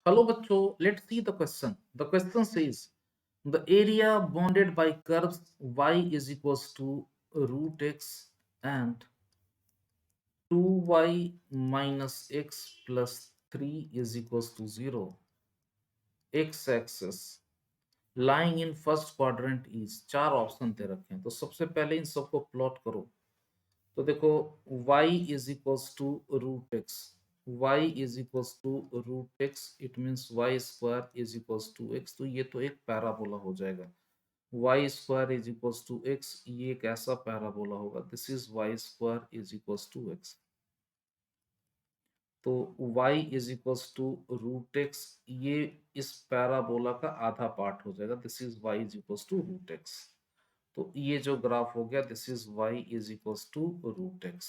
Hello बच्चों, let's see the question. The question says the area bounded by curves y is equals to root x and 2y minus x plus 3 is equals to 0. X axis lying in first quadrant is, चार option दे रखे हैं तो सबसे पहले इन सबको plot करो। तो देखो y is equals to root x, y is equals to root x, it means y square is equals to x. तो ये तो एक पैराबोला हो जाएगा। Y square is equals to x, ये एक ऐसा पैराबोला होगा। This is y square is equals to x. तो y is equals to root x, ये इस पैराबोला का आधा पार्ट हो जाएगा। This is y is equals to root x. तो ये जो ग्राफ हो गया, this is y is equals to root x.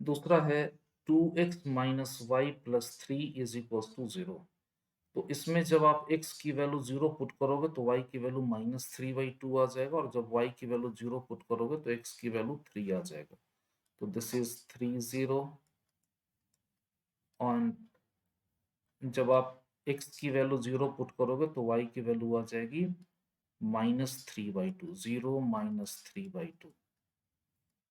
दूसरा है 2x minus y plus three is equals to 0। तो इसमें जब आप x की वैल्यू 0 पुट करोगे तो y की value minus three by two आ जाएगा, और जब y की वैल्यू 0 पुट करोगे तो x की वैल्यू 3 आ जाएगा। तो दिस इज 3 0। और जब आप x की वैल्यू 0 पुट करोगे तो y की वैल्यू आ जाएगी -3/2, 0 -3/2।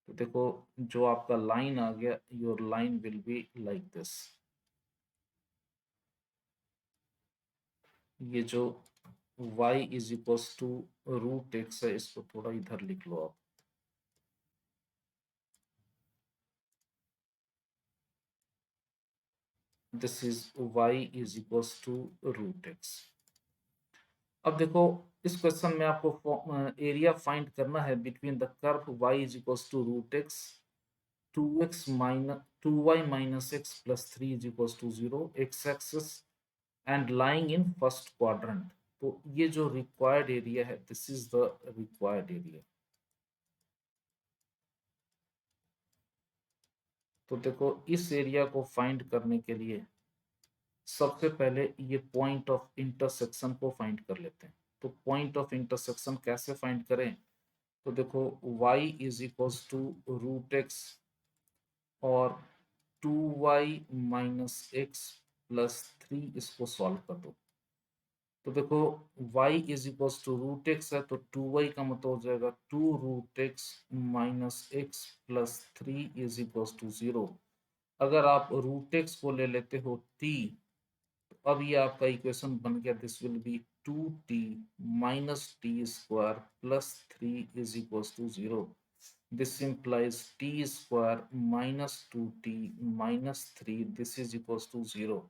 तो देखो जो आपका लाइन आ गया, your line will be like this. ये जो y is equals to root x है, इसको थोड़ा इधर लिख लो आप। This is y is equals to root x. अब देखो इस क्वेश्चन में आपको एरिया फाइंड करना है between the curve y is equals to root x, 2y minus x plus 3 is equals to 0, x axis and lying in first quadrant। तो ये जो रिक्वायर्ड एरिया है, this is the required area. तो देखो इस area को find करने के लिए सबसे पहले ये पॉइंट ऑफ इंटरसेक्शन को फाइंड कर लेते हैं। तो पॉइंट ऑफ इंटरसेक्शन कैसे फाइंड करें? तो देखो y is equals to root x और 2y minus x plus three, इसको सॉल्व कर दो। तो देखो y is equals to root x है, तो 2y का मतलब हो जाएगा 2 root x minus x plus three is equals to 0। अगर आप रूट एक्स को ले लेते हो t, तो अब ये आपका इक्वेशन बन गया। This will be 2t minus t square plus three is equals to 0। This implies t square minus 2t minus three, this is equals to 0।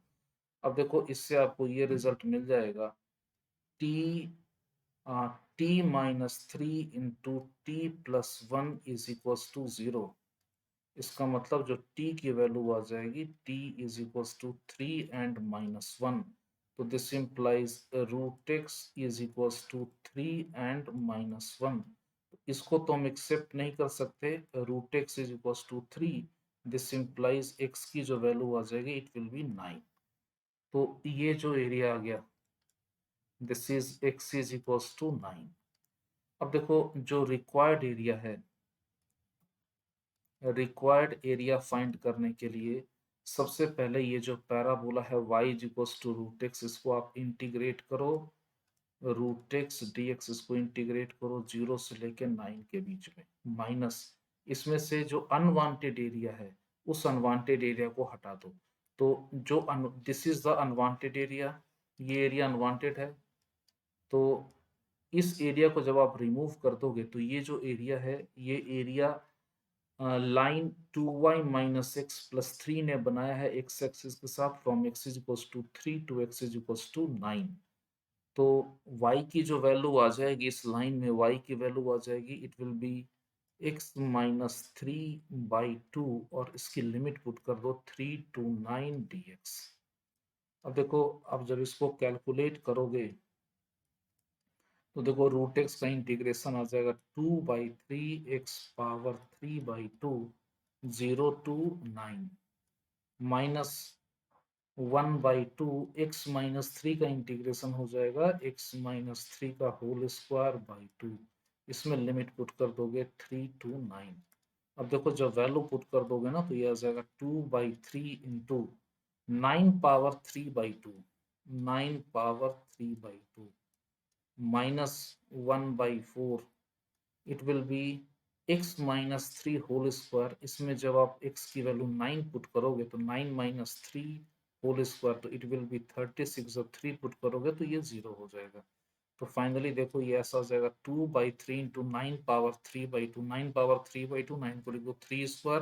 अब देखो इससे आपको ये रिजल्ट मिल जाएगा, t t minus three into t plus one is equals to 0। इसका मतलब जो t की वैल्यू आ जाएगी, t is equals to 3 and -1। तो this implies root x is equals to 3 and -1। इसको तो हम एक्सेप्ट नहीं कर सकते, root x is equals to 3। This implies x की जो वैल्यू आ जाएगी, इट विल बी 9। तो ये जो एरिया आ गया, this is x is equals to 9। अब देखो जो रिक्वायर्ड एरिया है, रिक्वायर्ड एरिया फाइंड करने के लिए सबसे पहले ये जो पैराबोला है y is equals to root x, इसको आप इंटीग्रेट करो। रूट एक्स डी एक्स, इसको इंटीग्रेट करो 0 से लेके 9 के बीच में, माइनस इसमें से जो अनवांटेड एरिया है, उस अनवांटेड एरिया को हटा दो। तो जो this is the unwanted area, ये एरिया अनवांटेड है। तो इस एरिया को जब आप रिमूव कर दोगे तो ये जो एरिया है, ये area line 2y minus x plus three ने बनाया है एक्स एक्सिस के साथ, from x is equals to 3 to x is equals to 9। तो y की जो वैल्यू आ जाएगी इस लाइन में, y की वैल्यू आ जाएगी, it will be x minus three by to, और इसकी लिमिट पुट कर दो 3 to 9 dx। अब देखो अब जब इसको कैलकुलेट करोगे तो देखो रूट एक्स का इंटीग्रेशन आ जाएगा 2/3 x power 3/2 0 to 9 minus 1/2 x minus three का इंटीग्रेशन हो जाएगा एक्स माइनस थ्री का होल स्क्वायर बाई टू। इसमें लिमिट पुट कर दोगे 3 to 9। अब देखो जब वैल्यू पुट कर दोगे ना, तो ये आ जाएगा 2/3 into 9 power 3/2। 9 power 3/2 minus 1/4, it will be x minus 3 whole square. इसमें जब आप x की वैल्यू 9 पुट करोगे तो 9 माइनस 3 होल स्क्वायर, तो इट विल बी 36। जब 3 पुट करोगे तो ये 0 हो जाएगा। तो फाइनली देखो ये ऐसा हो जाएगा 2/3 इंटू 9 पावर 3/2। 9 पावर 3/2, 9 को लिखो 3 स्क्वायर,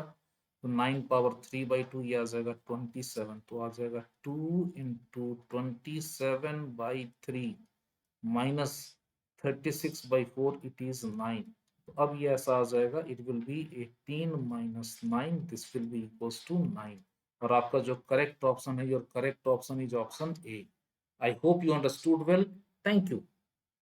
तो 9 पावर 3/2 ये आ जाएगा 27। तो आ जाएगा 2 इंटू 27/3 माइनस 36/4, इट इज 9। तो अब ये ऐसा आ जाएगा, it will be 18 minus 9, this will be equals to 9। और आपका जो करेक्ट ऑप्शन है, your correct option is option A. I hope you understood well. Thank you.